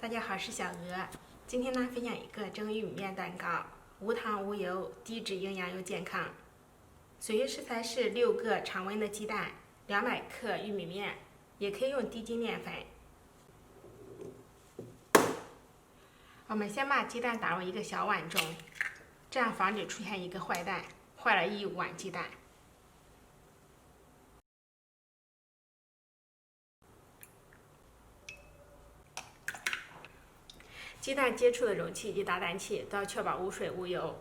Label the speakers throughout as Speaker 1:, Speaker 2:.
Speaker 1: 大家好，是小鹅。今天呢，分享一个蒸玉米面蛋糕，无糖无油，低脂营养又健康。所需食材是6个常温的鸡蛋，200克玉米面，也可以用低筋面粉。我们先把鸡蛋打入一个小碗中，这样防止出现一个坏蛋，坏了1碗鸡蛋。鸡蛋接触的容器以及打蛋器都要确保无水无油。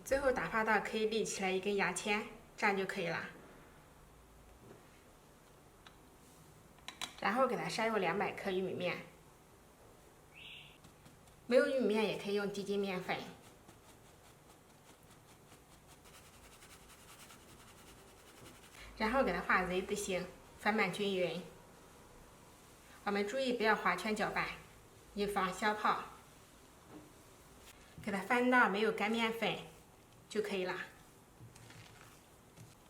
Speaker 1: 最后打发到可以立起来一根牙签，这样就可以了。然后给它筛入200克玉米面，没有玉米面也可以用低筋面粉。然后给它画 Z 字形，翻拌均匀。我们注意不要划圈搅拌，以防消泡。给它翻到没有干面粉就可以了。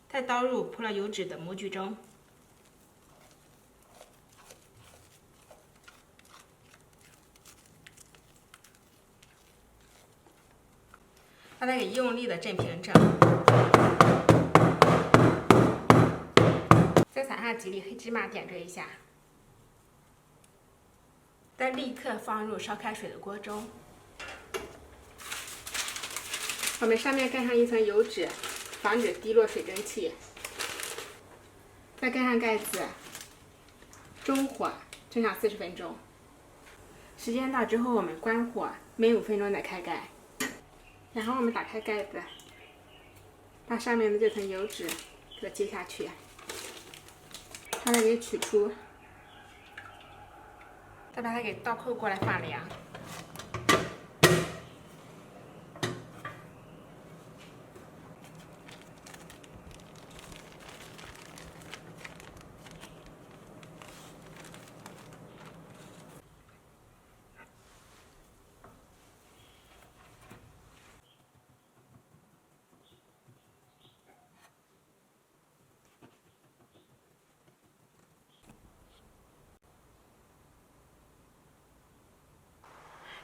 Speaker 1: 再倒入铺了油脂的模具中，把它给用力的震平整。再撒上几粒黑芝麻点缀一下，再立刻放入烧开水的锅中。我们上面盖上一层油纸，防止滴落水蒸气。再盖上盖子，中火蒸上40分钟。时间到之后，我们关火，焖5分钟再开盖。然后我们打开盖子，把上面的这层油脂给它接下去。把它给取出，再把它给倒扣过来放凉。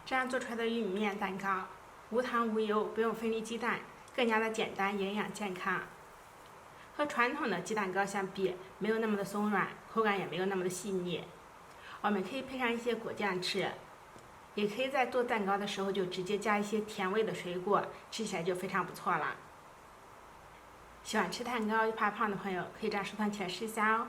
Speaker 1: 这样做出来的玉米面蛋糕，无糖无油，不用分离鸡蛋，更加的简单、营养、健康。和传统的鸡蛋糕相比，没有那么的松软，口感也没有那么的细腻。我们可以配上一些果酱吃，也可以在做蛋糕的时候就直接加一些甜味的水果，吃起来就非常不错了。喜欢吃蛋糕又怕胖的朋友，可以这样收藏起来试一下哦。